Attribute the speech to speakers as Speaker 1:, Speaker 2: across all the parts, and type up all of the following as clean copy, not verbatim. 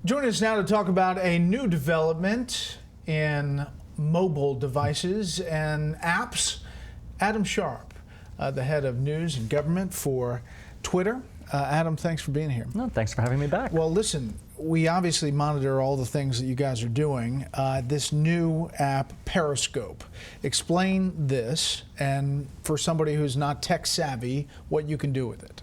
Speaker 1: Join us now to talk about a new development in mobile devices and apps. Adam Sharp, the head of news and government for Twitter. Adam, thanks for being here.
Speaker 2: No, thanks for having me back.
Speaker 1: Well, listen, we obviously monitor all the things that you guys are doing. This new app, Periscope. Explain this, and for somebody who's not tech savvy, what you can do with it.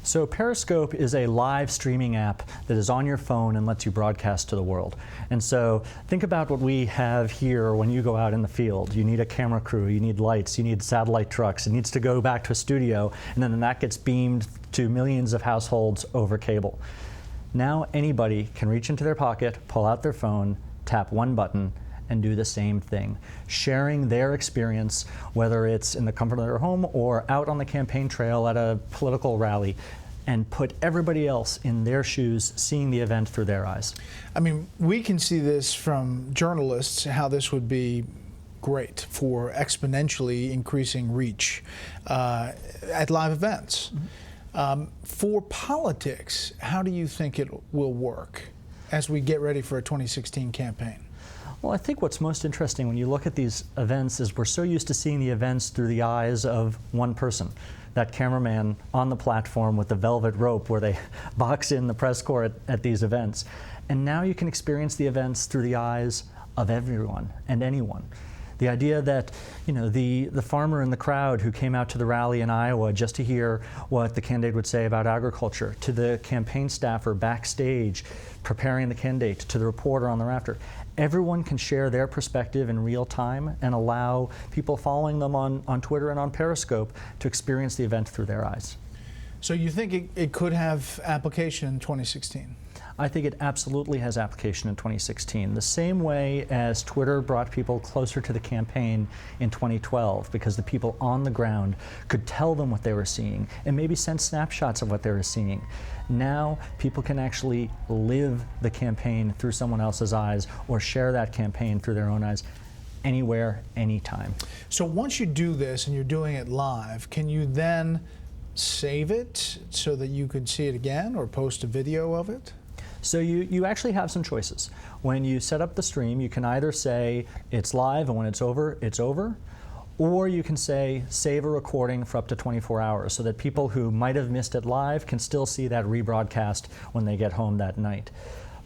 Speaker 2: So Periscope is a live streaming app that is on your phone and lets you broadcast to the world. And so think about what we have here when you go out in the field. You need a camera crew, you need lights, you need satellite trucks. It needs to go back to a studio, and then that gets beamed to millions of households over cable. Now anybody can reach into their pocket, pull out their phone, tap one button, and do the same thing, sharing their experience, whether it's in the comfort of their home or out on the campaign trail at a political rally, and put everybody else in their shoes, seeing the event through their eyes.
Speaker 1: I mean, we can see this from journalists, how this would be great for exponentially increasing reach at live events. For politics, how do you think it will work as we get ready for a 2016 campaign?
Speaker 2: Well, I think what's most interesting when you look at these events is we're so used to seeing the events through the eyes of one person. That cameraman on the platform with the velvet rope where they box in the press corps at these events. And now you can experience the events through the eyes of everyone and anyone. The idea that, you know, the farmer in the crowd who came out to the rally in Iowa just to hear what the candidate would say about agriculture, to the campaign staffer backstage preparing the candidate, to the reporter on the rafter. Everyone can share their perspective in real time and allow people following them on Twitter and on Periscope to experience the event through their eyes.
Speaker 1: So you think it could have application in 2016?
Speaker 2: I think it absolutely has application in 2016. The same way as Twitter brought people closer to the campaign in 2012 because the people on the ground could tell them what they were seeing and maybe send snapshots of what they were seeing. Now people can actually live the campaign through someone else's eyes or share that campaign through their own eyes anywhere, anytime.
Speaker 1: So once you do this and you're doing it live, can you then save it so that you could see it again or post a video of it?
Speaker 2: So you actually have some choices. When you set up the stream, you can either say it's live and when it's over, or you can say save a recording for up to 24 hours so that people who might have missed it live can still see that rebroadcast when they get home that night.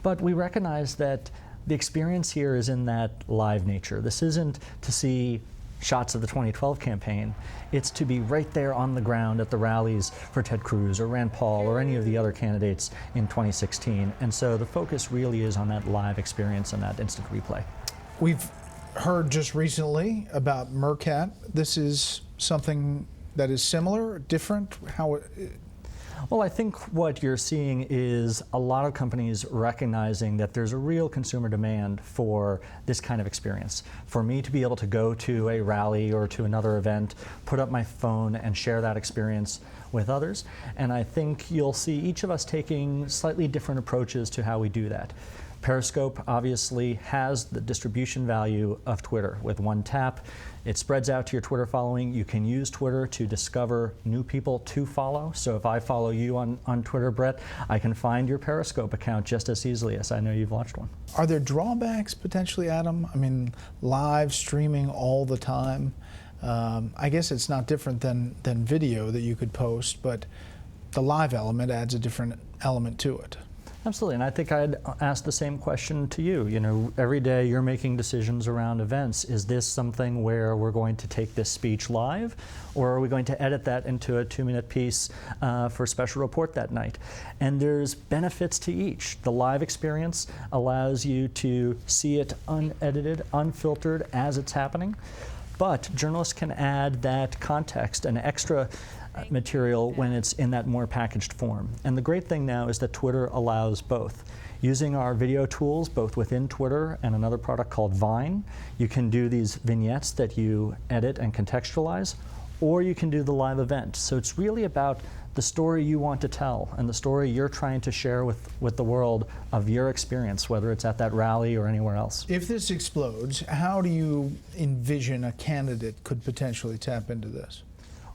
Speaker 2: But we recognize that the experience here is in that live nature. This isn't to see shots of the 2012 campaign. It's to be right there on the ground at the rallies for Ted Cruz or Rand Paul or any of the other candidates in 2016. And so the focus really is on that live experience and that instant replay.
Speaker 1: We've heard just recently about Meerkat. This is something that is similar, different?
Speaker 2: Well, I think what you're seeing is a lot of companies recognizing that there's a real consumer demand for this kind of experience. For me to be able to go to a rally or to another event, put up my phone and share that experience with others. And I think you'll see each of us taking slightly different approaches to how we do that. Periscope obviously has the distribution value of Twitter. With one tap, it spreads out to your Twitter following. You can use Twitter to discover new people to follow. So if I follow you on Twitter, Brett, I can find your Periscope account just as easily as I know you've launched one.
Speaker 1: Are there drawbacks potentially, Adam? I mean, live streaming all the time. I guess it's not different than video that you could post, but the live element adds a different element to it.
Speaker 2: Absolutely, and I think I'd ask the same question to you. You know, every day you're making decisions around events. Is this something where we're going to take this speech live, or are we going to edit that into a 2-minute piece for a special report that night? And there's benefits to each. The live experience allows you to see it unedited, unfiltered as it's happening, but journalists can add that context and extra material when it's in that more packaged form. And the great thing now is that Twitter allows both. Using our video tools, both within Twitter and another product called Vine, you can do these vignettes that you edit and contextualize, or you can do the live event. So it's really about the story you want to tell and the story you're trying to share with the world of your experience, whether it's at that rally or anywhere else.
Speaker 1: If this explodes, how do you envision a candidate could potentially tap into this?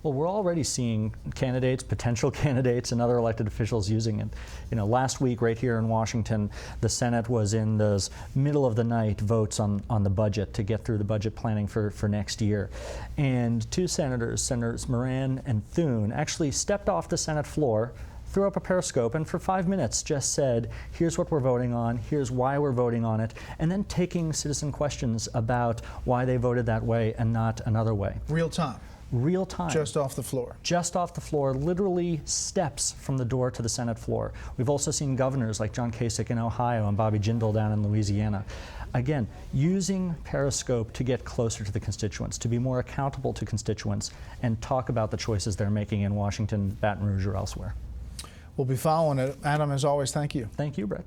Speaker 2: Well, we're already seeing candidates, potential candidates, and other elected officials using it. Last week, right here in Washington, the Senate was in those middle of the night votes on the budget to get through the budget planning for next year. And two Senators Moran and Thune, actually stepped off the Senate floor, threw up a Periscope, and for 5 minutes just said, here's what we're voting on, here's why we're voting on it, and then taking citizen questions about why they voted that way and not another way.
Speaker 1: Real time.
Speaker 2: Real time.
Speaker 1: Just off the floor.
Speaker 2: Just off the floor, literally steps from the door to the Senate floor. We've also seen governors like John Kasich in Ohio and Bobby Jindal down in Louisiana. Again, using Periscope to get closer to the constituents, to be more accountable to constituents, and talk about the choices they're making in Washington, Baton Rouge, or elsewhere.
Speaker 1: We'll be following it. Adam, as always, thank you.
Speaker 2: Thank you, Brett.